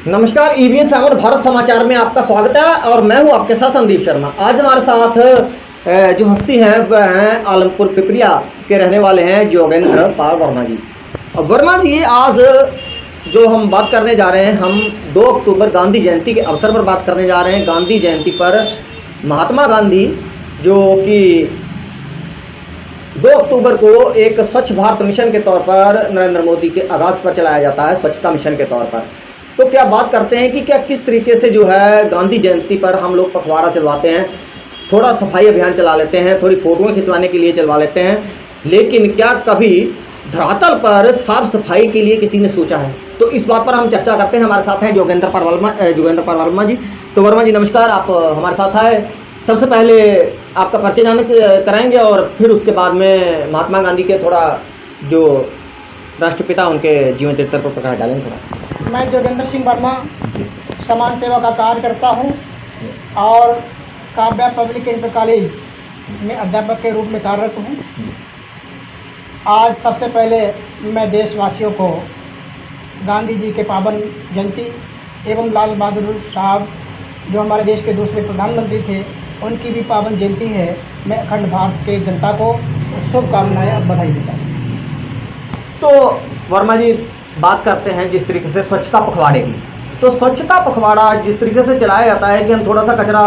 नमस्कार, ईवीएन सामर भारत समाचार में आपका स्वागत है और मैं हूं आपके साथ संदीप शर्मा। आज हमारे साथ जो हस्ती हैं वह हैं आलमपुर पिपरिया के रहने वाले हैं जोगेंद्र पाल वर्मा जी। अब वर्मा जी, आज जो हम बात करने जा रहे हैं, हम 2 अक्टूबर गांधी जयंती के अवसर पर बात करने जा रहे हैं। गांधी जयंती पर महात्मा गांधी जो कि 2 अक्टूबर को एक स्वच्छ भारत मिशन के तौर पर नरेंद्र मोदी के आगाज पर चलाया जाता है, स्वच्छता मिशन के तौर पर। तो क्या बात करते हैं कि क्या किस तरीके से जो है गांधी जयंती पर हम लोग पखवाड़ा चलवाते हैं, थोड़ा सफाई अभियान चला लेते हैं, थोड़ी फोटोएं खिंचवाने के लिए चलवा लेते हैं, लेकिन क्या कभी धरातल पर साफ सफाई के लिए किसी ने सोचा है? तो इस बात पर हम चर्चा करते हैं। हमारे साथ हैं जोगेंद्र पाल वर्मा जी। तो वर्मा जी नमस्कार, आप हमारे साथ आए। सबसे पहले आपका परिचय जाने कराएंगे और फिर उसके बाद में महात्मा गांधी के थोड़ा जो राष्ट्रपिता उनके जीवन चरित्र पर प्रकाश डालेंगे थोड़ा। मैं जोगेंद्र सिंह वर्मा समाज सेवा का कार्य करता हूं और काव्या पब्लिक इंटर कॉलेज में अध्यापक के रूप में कार्यरत हूं। आज सबसे पहले मैं देशवासियों को गांधी जी के पावन जयंती एवं लाल बहादुर साहब जो हमारे देश के दूसरे प्रधानमंत्री थे उनकी भी पावन जयंती है। मैं अखंड भारत के जनता को शुभकामनाएं और बधाई देता हूँ। तो वर्मा जी, बात करते हैं जिस तरीके से स्वच्छता पखवाड़े की। तो स्वच्छता पखवाड़ा जिस तरीके से चलाया जाता है कि हम थोड़ा सा कचरा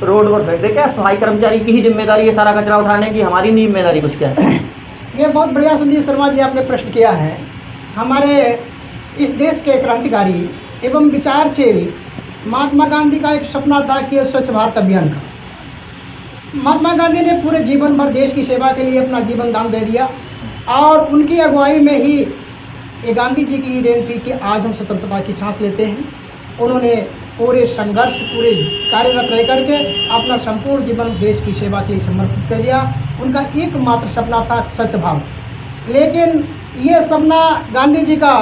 रोड पर फेंक दें, क्या सफाई कर्मचारी की ही जिम्मेदारी है सारा कचरा उठाने की, हमारी नहीं जिम्मेदारी कुछ? क्या है ये बहुत बढ़िया संदीप शर्मा जी आपने प्रश्न किया है। हमारे इस देश के क्रांतिकारी एवं विचारशील महात्मा गांधी का एक सपना था कि स्वच्छ भारत अभियान का। महात्मा गांधी ने पूरे जीवन भर देश की सेवा के लिए अपना जीवन दान दे दिया और उनकी अगुवाई में ही ये गांधी जी की ही देन थी कि आज हम स्वतंत्रता की सांस लेते हैं। उन्होंने पूरे संघर्ष, पूरे कार्यरत रह करके अपना संपूर्ण जीवन देश की सेवा के लिए समर्पित कर दिया। उनका एकमात्र सपना था स्वच्छ भारत। लेकिन ये सपना गांधी जी का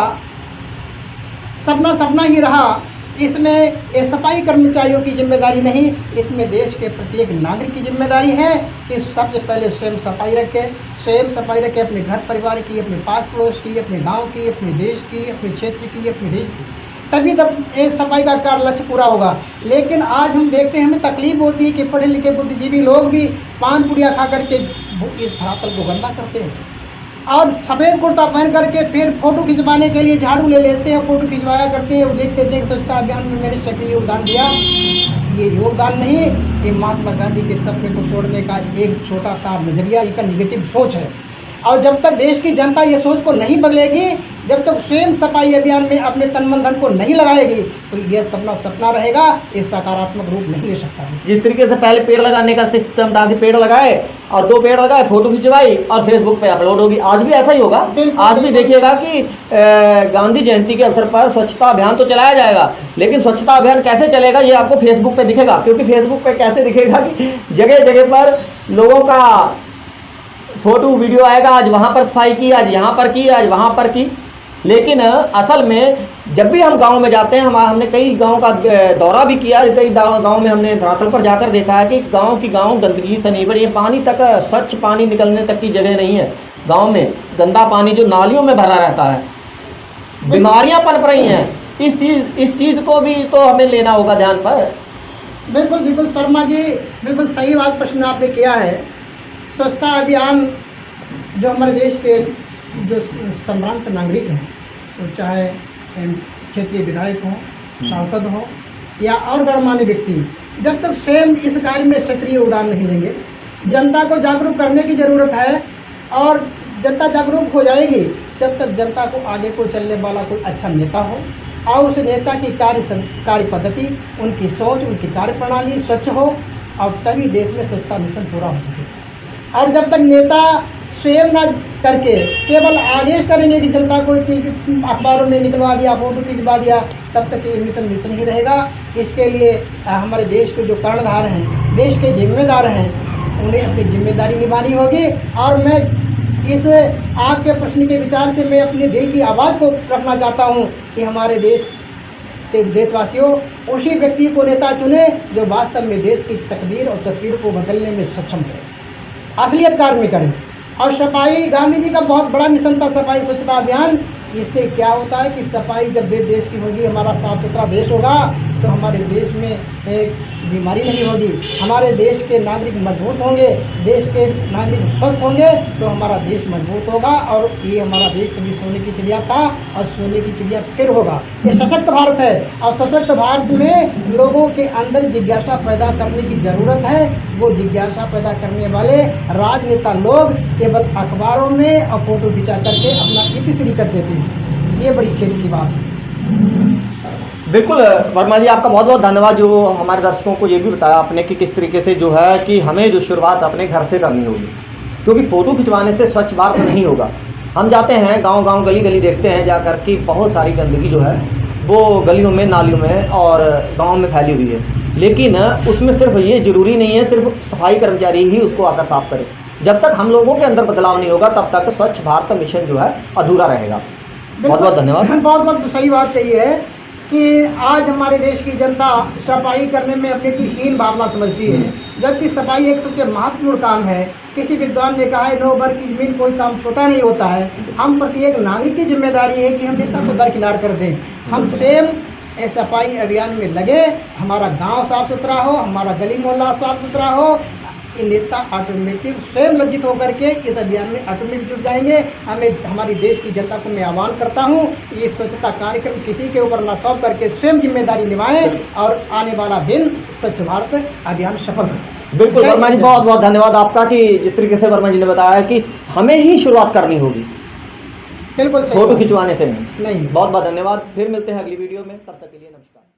सपना ही रहा। इसमें ये सफाई कर्मचारियों की जिम्मेदारी नहीं, इसमें देश के प्रत्येक नागरिक की जिम्मेदारी है कि सबसे पहले स्वयं सफाई रखे अपने घर परिवार की, अपने पास पड़ोस की, अपने गांव की, अपने देश की, अपने क्षेत्र की, अपने देश की। तभी तब ये सफाई का कार्य लक्ष्य पूरा होगा। लेकिन आज हम देखते हैं, हमें तकलीफ होती है कि पढ़े लिखे बुद्धिजीवी लोग भी पान पुड़िया खा करके इस धरातल को गंदा करते हैं और सफ़ेद कुर्ता पहन करके फिर फोटो खिंचवाने के लिए झाड़ू ले लेते हैं, फोटो खिंचवाया करते हैं, लिख देते हैं स्वच्छता अभियान में मैंने सक्रिय योगदान दिया। ये योगदान नहीं, ये महात्मा गांधी के सपने को तोड़ने का एक छोटा सा नज़रिया, इसका निगेटिव सोच है। और जब तक देश की जनता ये सोच को नहीं बदलेगी, जब तक स्वयं सफाई अभियान में अपने तन मन धन को नहीं लगाएगी, तो यह सपना रहेगा, ये सकारात्मक रूप नहीं ले सकता है। जिस तरीके से पहले पेड़ लगाने का सिस्टम था कि पेड़ लगाए और 2 पेड़ लगाए, फोटो खिंचवाई और फेसबुक पे अपलोड होगी, आज भी ऐसा ही होगा। आज भी देखिएगा कि गांधी जयंती के अवसर पर स्वच्छता अभियान तो चलाया जाएगा, लेकिन स्वच्छता अभियान कैसे चलेगा ये आपको फेसबुक पे दिखेगा। क्योंकि फेसबुक पे कैसे दिखेगा कि जगह जगह पर लोगों का फोटो वीडियो आएगा, आज वहाँ पर सफाई की, आज यहाँ पर की, आज वहाँ पर की। लेकिन असल में जब भी हम गांव में जाते हैं, हमने कई गांव का दौरा भी किया, कई गांव में हमने धरातल पर जाकर देखा है कि गांव गंदगी से नहीं भरी है, पानी तक, स्वच्छ पानी निकलने तक की जगह नहीं है। गांव में गंदा पानी जो नालियों में भरा रहता है, बीमारियां पनप रही हैं। इस चीज़ को भी तो हमें लेना होगा ध्यान पर। बिल्कुल शर्मा जी, बिल्कुल सही बात प्रश्न आपने किया है। स्वच्छता अभियान जो हमारे देश के जो सम्भ्रांत नागरिक हैं, तो चाहे क्षेत्रीय विधायक हों, सांसद हों या और गणमान्य व्यक्ति, जब तक स्वयं इस कार्य में सक्रिय योगदान नहीं लेंगे, जनता को जागरूक करने की ज़रूरत है। और जनता जागरूक हो जाएगी जब तक जनता को आगे को चलने वाला कोई अच्छा नेता हो और उस नेता की कार्य पद्धति, उनकी सोच, उनकी कार्य प्रणाली स्वच्छ हो, और तभी देश में स्वच्छता मिशन पूरा हो सके। और जब तक नेता स्वयं ना करके केवल आदेश करेंगे कि जनता को अखबारों में निकलवा दिया, फोटो खिंचवा दिया, तब तक ये मिशन ही रहेगा। इसके लिए हमारे देश के जो कर्णधार हैं, देश के जिम्मेदार हैं, उन्हें अपनी जिम्मेदारी निभानी होगी। और मैं इस आपके प्रश्न के विचार से मैं अपने दिल की आवाज़ को रखना चाहता हूँ कि हमारे देश के देशवासियों उसी व्यक्ति को नेता चुने जो वास्तव में देश की तकदीर और तस्वीर को बदलने में सक्षम है, असलियत कार्य में करें। और सफाई, गांधी जी का बहुत बड़ा मिशन था सफाई स्वच्छता अभियान। इससे क्या होता है कि सफाई जब देश की होगी, हमारा साफ सुथरा देश होगा, तो हमारे देश में एक बीमारी नहीं होगी, हमारे देश के नागरिक मजबूत होंगे, देश के नागरिक स्वस्थ होंगे, तो हमारा देश मजबूत होगा। और ये हमारा देश कभी सोने की चिड़िया था और सोने की चिड़िया फिर होगा। ये सशक्त भारत है, और सशक्त भारत में लोगों के अंदर जिज्ञासा पैदा करने की ज़रूरत है। वो जिज्ञासा पैदा करने वाले राजनेता लोग केवल अखबारों में और फोटो खिंचा करके अपना इतिश्री कर देते हैं। ये बड़ी खेद की बात है। बिल्कुल वर्मा जी, आपका बहुत बहुत धन्यवाद जो हमारे दर्शकों को ये भी बताया आपने कि किस तरीके से जो है कि हमें जो शुरुआत अपने घर से करनी होगी, क्योंकि फ़ोटो खिंचवाने से स्वच्छ भारत नहीं होगा। हम जाते हैं गांव-गांव, गली-गली, देखते हैं जाकर कि बहुत सारी गंदगी जो है वो गलियों में, नालियों में और गाँव में फैली हुई है। लेकिन उसमें सिर्फ ये ज़रूरी नहीं है सिर्फ सफाई कर्मचारी ही उसको आकर साफ़ करें। जब तक हम लोगों के अंदर बदलाव नहीं होगा तब तक स्वच्छ भारत मिशन जो है अधूरा रहेगा। बहुत बहुत धन्यवाद। बहुत बहुत सही बात कही है कि आज हमारे देश की जनता सफाई करने में अपने की हीन भावना समझती है, जबकि सफाई एक सबसे महत्वपूर्ण काम है। किसी विद्वान ने कहा है, नो बर की जमीन कोई काम छोटा नहीं होता है। हम प्रत्येक नागरिक की जिम्मेदारी है कि हम नेता को दरकिनार कर दें, हम स्वयं सफाई अभियान में लगे, हमारा गांव साफ सुथरा हो, हमारा गली मोहल्ला साफ सुथरा हो। ये नेता ऑटोमेटिक स्वयं लज्जित होकर के इस अभियान में ऑटोमेटिक जुट जाएंगे। हमें, हमारी देश की जनता को मैं आह्वान करता हूँ, ये स्वच्छता कार्यक्रम किसी के ऊपर न सौंप करके स्वयं जिम्मेदारी निभाएं और आने वाला दिन स्वच्छ भारत अभियान सफल हो। बिल्कुल वर्मा जी, बहुत बहुत धन्यवाद आपका कि जिस तरीके से वर्मा जी ने बताया कि हमें ही शुरुआत करनी होगी, बिल्कुल फोटो खिंचवाने से नहीं। नहीं। बहुत बहुत धन्यवाद। फिर मिलते हैं अगली वीडियो में, तब तक के लिए नमस्कार।